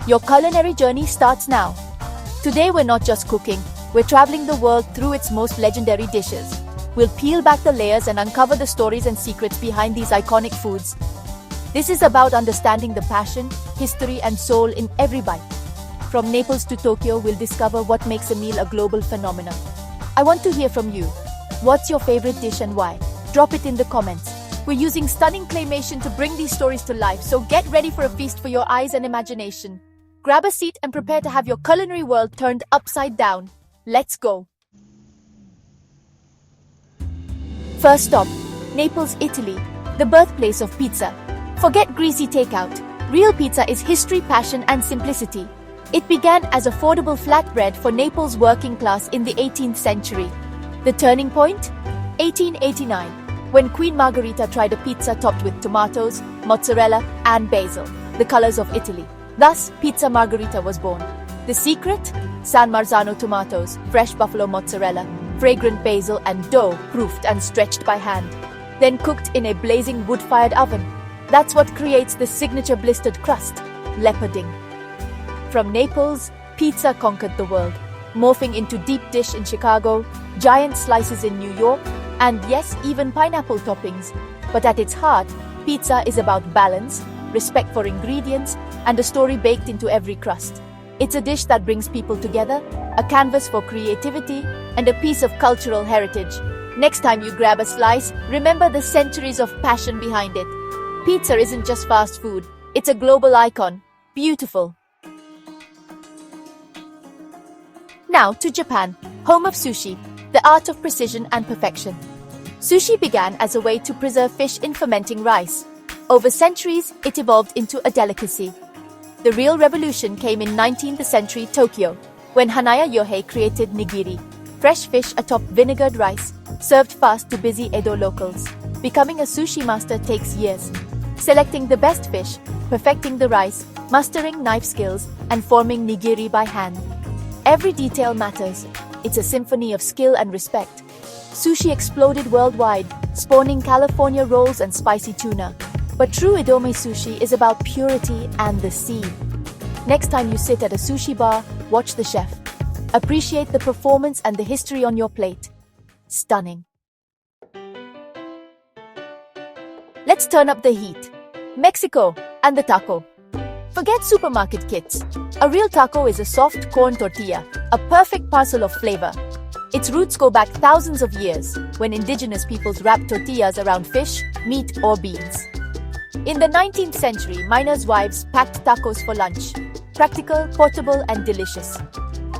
Your culinary journey starts now. Today we're not just cooking, we're traveling the world through its most legendary dishes. We'll peel back the layers and uncover the stories and secrets behind these iconic foods. This is about understanding the passion, history, and soul in every bite. From Naples to Tokyo, we'll discover what makes a meal a global phenomenon. I want to hear from you. What's your favorite dish and why? Drop it in the comments. We're using stunning claymation to bring these stories to life, so get ready for a feast for your eyes and imagination. Grab a seat and prepare to have your culinary world turned upside down. Let's go! First stop, Naples, Italy, the birthplace of pizza. Forget greasy takeout. Real pizza is history, passion, and simplicity. It began as affordable flatbread for Naples' working class in the 18th century. The turning point? 1889, when Queen Margherita tried a pizza topped with tomatoes, mozzarella, and basil, the colors of Italy. Thus, Pizza Margherita was born. The secret? San Marzano tomatoes, fresh buffalo mozzarella, fragrant basil, and dough proofed and stretched by hand, then cooked in a blazing wood-fired oven. That's what creates the signature blistered crust, leoparding. From Naples, pizza conquered the world, morphing into deep dish in Chicago, giant slices in New York, and yes, even pineapple toppings. But at its heart, pizza is about balance, respect for ingredients, and a story baked into every crust. It's a dish that brings people together, a canvas for creativity, and a piece of cultural heritage. Next time you grab a slice, remember the centuries of passion behind it. Pizza isn't just fast food, it's a global icon. Beautiful. Now to Japan, home of sushi, the art of precision and perfection. Sushi began as a way to preserve fish in fermenting rice. Over centuries, it evolved into a delicacy. The real revolution came in 19th century Tokyo, when Hanaya Yohei created nigiri, fresh fish atop vinegared rice, served fast to busy Edo locals. Becoming a sushi master takes years. Selecting the best fish, perfecting the rice, mastering knife skills, and forming nigiri by hand. Every detail matters. It's a symphony of skill and respect. Sushi exploded worldwide, spawning California rolls and spicy tuna. But true Edome sushi is about purity and the sea. Next time you sit at a sushi bar, watch the chef. Appreciate the performance and the history on your plate. Stunning. Let's turn up the heat. Mexico and the taco. Forget supermarket kits. A real taco is a soft corn tortilla, a perfect parcel of flavor. Its roots go back thousands of years, when indigenous peoples wrapped tortillas around fish, meat, or beans. In the 19th century, miners' wives packed tacos for lunch. Practical, portable, and delicious.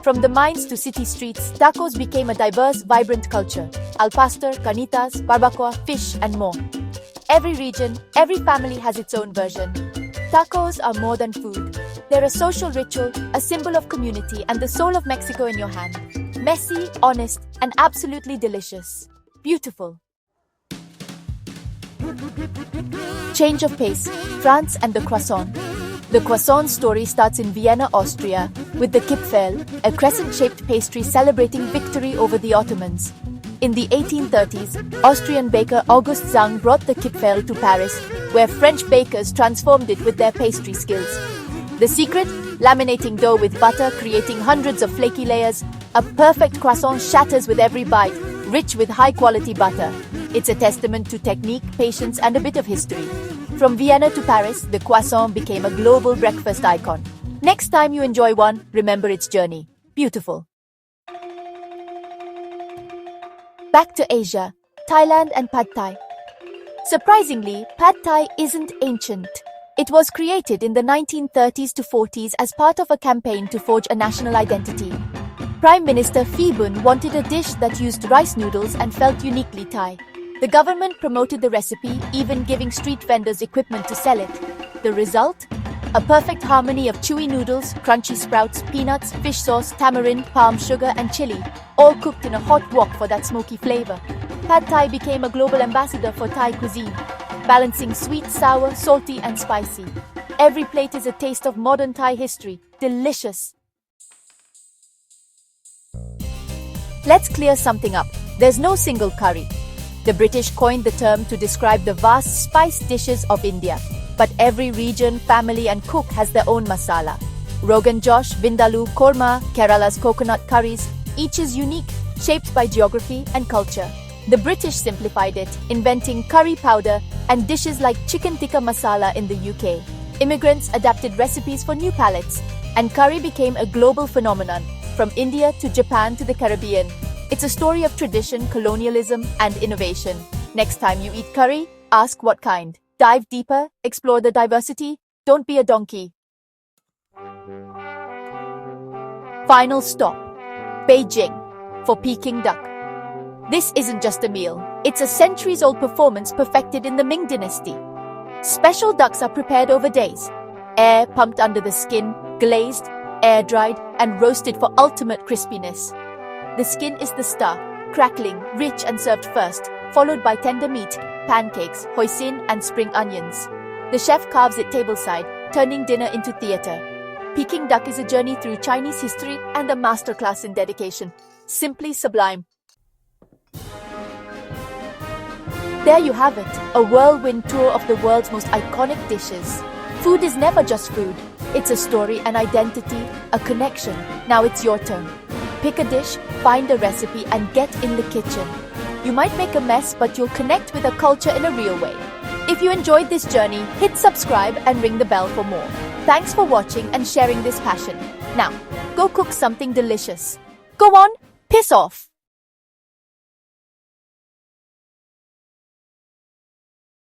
From the mines to city streets, tacos became a diverse, vibrant culture. Al pastor, carnitas, barbacoa, fish, and more. Every region, every family has its own version. Tacos are more than food. They're a social ritual, a symbol of community, and the soul of Mexico in your hand. Messy, honest, and absolutely delicious. Beautiful. Change of pace, France and the croissant. The croissant story starts in Vienna, Austria, with the Kipferl, a crescent-shaped pastry celebrating victory over the Ottomans. In the 1830s, Austrian baker August Zang brought the Kipferl to Paris, where French bakers transformed it with their pastry skills. The secret? Laminating dough with butter, creating hundreds of flaky layers. A perfect croissant shatters with every bite, rich with high-quality butter. It's a testament to technique, patience, and a bit of history. From Vienna to Paris, the croissant became a global breakfast icon. Next time you enjoy one, remember its journey. Beautiful. Back to Asia, Thailand and Pad Thai. Surprisingly, Pad Thai isn't ancient. It was created in the 1930s to 40s as part of a campaign to forge a national identity. Prime Minister Phi Bun wanted a dish that used rice noodles and felt uniquely Thai. The government promoted the recipe, even giving street vendors equipment to sell it. The result? A perfect harmony of chewy noodles, crunchy sprouts, peanuts, fish sauce, tamarind, palm sugar, and chili, all cooked in a hot wok for that smoky flavor. Pad Thai became a global ambassador for Thai cuisine, balancing sweet, sour, salty, and spicy. Every plate is a taste of modern Thai history. Delicious. Let's clear something up. There's no single curry. The British coined the term to describe the vast spice dishes of India. But every region, family, and cook has their own masala. Rogan Josh, Vindaloo, Korma, Kerala's coconut curries, each is unique, shaped by geography and culture. The British simplified it, inventing curry powder and dishes like chicken tikka masala in the UK. Immigrants adapted recipes for new palates, and curry became a global phenomenon, from India to Japan to the Caribbean. It's a story of tradition, colonialism, and innovation. Next time you eat curry, ask what kind. Dive deeper, explore the diversity, don't be a donkey. Final stop, Beijing, for Peking duck. This isn't just a meal, it's a centuries-old performance perfected in the Ming Dynasty. Special ducks are prepared over days. Air pumped under the skin, glazed, air-dried, and roasted for ultimate crispiness. The skin is the star, crackling, rich and served first, followed by tender meat, pancakes, hoisin, and spring onions. The chef carves it tableside, turning dinner into theater. Peking duck is a journey through Chinese history and a masterclass in dedication. Simply sublime. There you have it, a whirlwind tour of the world's most iconic dishes. Food is never just food. It's a story, an identity, a connection. Now it's your turn. Pick a dish, find a recipe, and get in the kitchen. You might make a mess, but you'll connect with a culture in a real way. If you enjoyed this journey, hit subscribe and ring the bell for more. Thanks for watching and sharing this passion. Now, go cook something delicious. Go on, piss off.